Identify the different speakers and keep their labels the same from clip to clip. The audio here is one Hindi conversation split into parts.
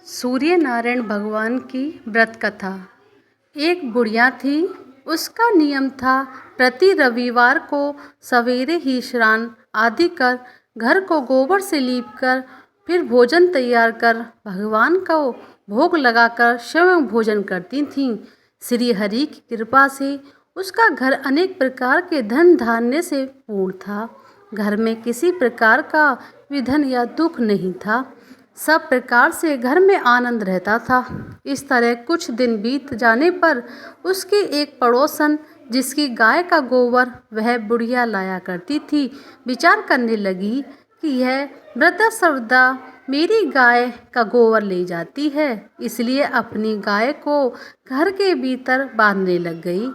Speaker 1: सूर्य नारायण भगवान की व्रत कथा। एक बुढ़िया थी। उसका नियम था प्रति रविवार को सवेरे ही स्नान आदि कर घर को गोबर से लीपकर फिर भोजन तैयार कर भगवान को भोग लगाकर स्वयं भोजन करती थीं। श्री हरि की कृपा से उसका घर अनेक प्रकार के धन धान्य से पूर्ण था। घर में किसी प्रकार का विघ्न या दुख नहीं था। सब प्रकार से घर में आनंद रहता था। इस तरह कुछ दिन बीत जाने पर उसकी एक पड़ोसन, जिसकी गाय का गोबर वह बुढ़िया लाया करती थी, विचार करने लगी कि यह वृद्धा सर्वदा मेरी गाय का गोबर ले जाती है, इसलिए अपनी गाय को घर के भीतर बांधने लग गई।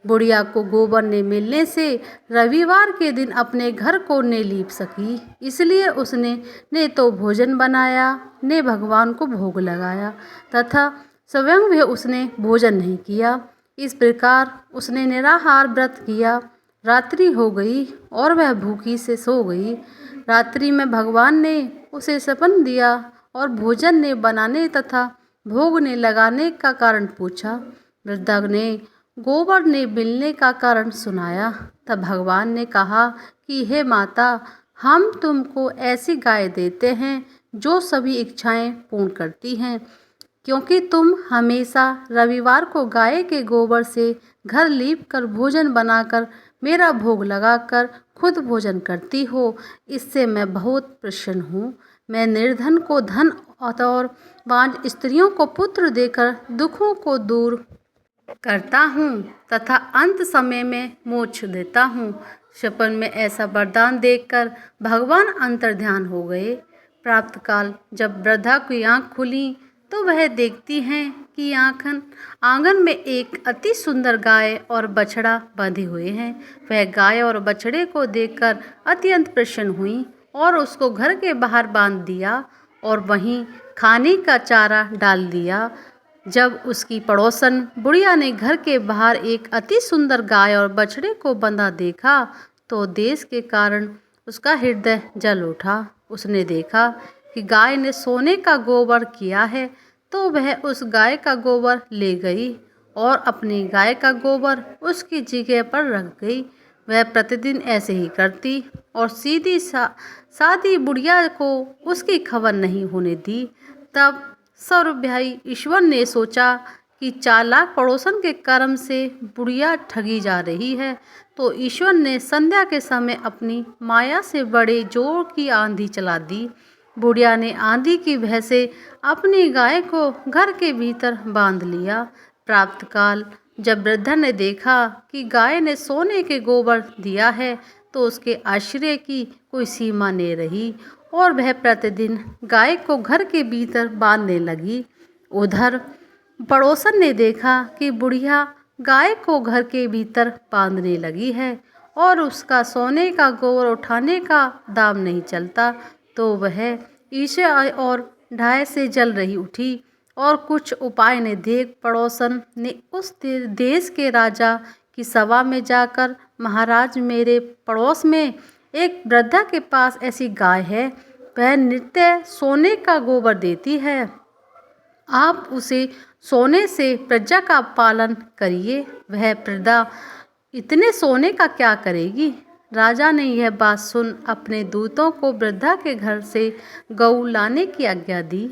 Speaker 1: बुढ़िया को गोबर न मिलने से रविवार के दिन अपने घर को न लीप सकी, इसलिए उसने न तो भोजन बनाया न भगवान को भोग लगाया तथा स्वयं भी उसने भोजन नहीं किया। इस प्रकार उसने निराहार व्रत किया। रात्रि हो गई और वह भूखी से सो गई। रात्रि में भगवान ने उसे सपन दिया और भोजन ने बनाने तथा भोग ने लगाने का कारण पूछा। वृद्धा ने गोबर ने मिलने का कारण सुनाया। तब भगवान ने कहा कि हे माता, हम तुमको ऐसी गाय देते हैं जो सभी इच्छाएं पूर्ण करती हैं, क्योंकि तुम हमेशा रविवार को गाय के गोबर से घर लीप कर भोजन बनाकर मेरा भोग लगाकर खुद भोजन करती हो। इससे मैं बहुत प्रसन्न हूँ। मैं निर्धन को धन और बांझ स्त्रियों को पुत्र देकर दुखों को दूर करता हूँ तथा अंत समय में मोक्ष देता हूँ। सपन में ऐसा वरदान देखकर भगवान अंतर्ध्यान हो गए। प्रातःकाल जब वृद्धा की आँख खुली तो वह देखती हैं कि आंगन में एक अति सुंदर गाय और बछड़ा बंधे हुए हैं। वह गाय और बछड़े को देखकर अत्यंत प्रसन्न हुई और उसको घर के बाहर बांध दिया और वहीं खाने का चारा डाल दिया। जब उसकी पड़ोसन बुढ़िया ने घर के बाहर एक अति सुंदर गाय और बछड़े को बंधा देखा तो देश के कारण उसका हृदय जल उठा। उसने देखा कि गाय ने सोने का गोबर किया है, तो वह उस गाय का गोबर ले गई और अपनी गाय का गोबर उसकी जगह पर रख गई। वह प्रतिदिन ऐसे ही करती और सीधी सादी बुढ़िया को उसकी खबर नहीं होने दी। तब सर्वव्यापी ईश्वर ने सोचा कि चालाक पड़ोसन के कर्म से बुढ़िया ठगी जा रही है, तो ईश्वर ने संध्या के समय अपनी माया से बड़े जोर की आंधी चला दी। बुढ़िया ने आंधी की भय से अपनी गाय को घर के भीतर बांध लिया। प्रातःकाल जब वृद्धा ने देखा कि गाय ने सोने के गोबर दिया है, तो उसके आश्चर्य की कोई सीमा नहीं रही और वह प्रतिदिन गाय को घर के भीतर बांधने लगी। उधर पड़ोसन ने देखा कि बुढ़िया गाय को घर के भीतर बांधने लगी है और उसका सोने का गोबर उठाने का दाम नहीं चलता, तो वह ईर्ष्या और ढाई से जल रही उठी और कुछ उपाय ने देख पड़ोसन ने उस देश के राजा की सभा में जाकर, महाराज, मेरे पड़ोस में एक वृद्धा के पास ऐसी गाय है, वह नित्य सोने का गोबर देती है, आप उसे सोने से प्रजा का पालन करिए। वह वृद्धा इतने सोने का क्या करेगी। राजा ने यह बात सुन अपने दूतों को वृद्धा के घर से गऊ लाने की आज्ञा दी।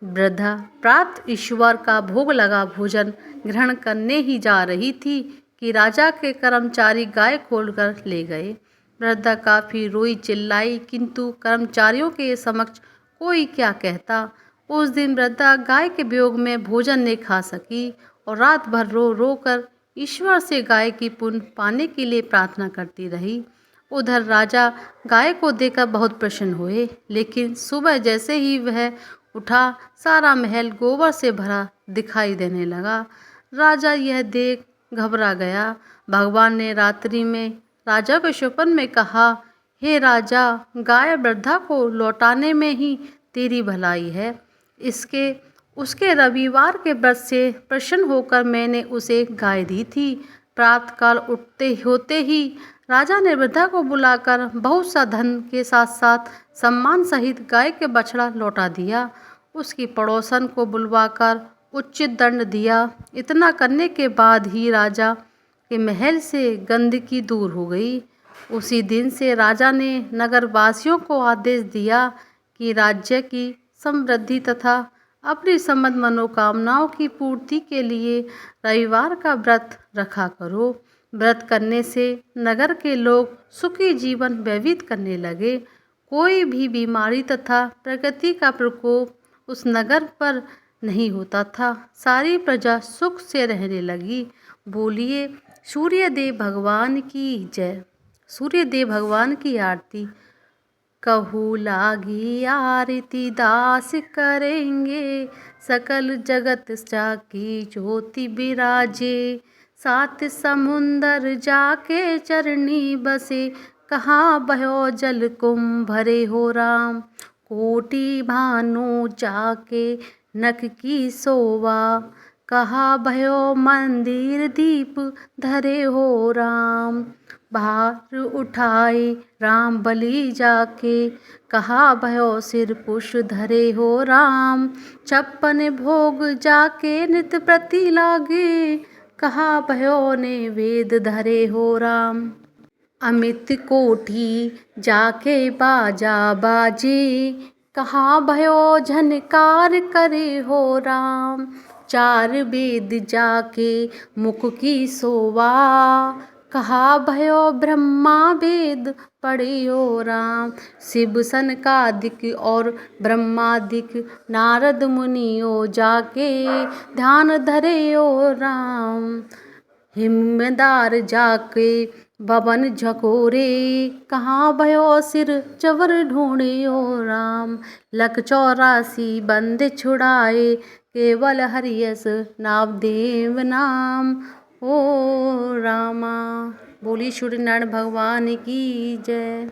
Speaker 1: वृद्धा प्रातः ईश्वर का भोग लगा भोजन ग्रहण करने ही जा रही थी कि राजा के कर्मचारी गाय खोलकर ले गए। वृद्धा काफ़ी रोई चिल्लाई, किंतु कर्मचारियों के समक्ष कोई क्या कहता। उस दिन वृद्धा गाय के वियोग में भोजन नहीं खा सकी और रात भर रो रो कर ईश्वर से गाय की पुण्य पाने के लिए प्रार्थना करती रही। उधर राजा गाय को देखकर बहुत प्रसन्न हुए, लेकिन सुबह जैसे ही वह उठा, सारा महल गोबर से भरा दिखाई देने लगा। राजा यह देख घबरा गया। भगवान ने रात्रि में राजा के स्वप्न में कहा, हे राजा, गाय वृद्धा को लौटाने में ही तेरी भलाई है। उसके रविवार के व्रत से प्रसन्न होकर मैंने उसे गाय दी थी। प्रातःकाल होते ही राजा ने वृद्धा को बुलाकर बहुत सा धन के साथ साथ सम्मान सहित गाय के बछड़ा लौटा दिया उसकी पड़ोसन को बुलवाकर उचित दंड दिया। इतना करने के बाद ही राजा के महल से गंदगी दूर हो गई। उसी दिन से राजा ने नगरवासियों को आदेश दिया कि राज्य की समृद्धि तथा अपनी समस्त मनोकामनाओं की पूर्ति के लिए रविवार का व्रत रखा करो। व्रत करने से नगर के लोग सुखी जीवन व्यतीत करने लगे। कोई भी बीमारी तथा प्रकृति का प्रकोप उस नगर पर नहीं होता था। सारी प्रजा सुख से रहने लगी। बोलिए सूर्यदेव भगवान की जय। सूर्यदेव भगवान की आरती। कहू लागी आरती दास करेंगे, सकल जगत जाकी ज्योति विराजे। सात समुंदर जाके चरनी बसे, कहाँ भयो जल कुंभ भरे हो राम। कोटि भानु जाके नख की शोभा, कहाँ भयो मंदिर दीप धरे हो राम। भार उठाए राम बलि जाके, कहाँ भयो सिर पुष्प धरे हो राम। 56 भोग जाके नित प्रति लागे, कहाँ भयो ने वेद धरे हो राम। अमित कोटि जाके बाजा बाजे, कहाँ भयो झनकार करे हो राम। 4 वेद जाके मुख की शोभा, कहाँ भयो ब्रह्मा वेद पढ़े हो राम। शिव सनकादिक और ब्रह्मादिक नारद मुनियो जाके ध्यान धरे हो राम। हिमदार जाके भवन झकोरे, कहाँ भयो सिर चवर ढूंढे हो राम। लख 84 बंद छुड़ाए, केवल हरियस नामदेव नाम ओ रामा। बोली सूर्यनारायण भगवान की जय।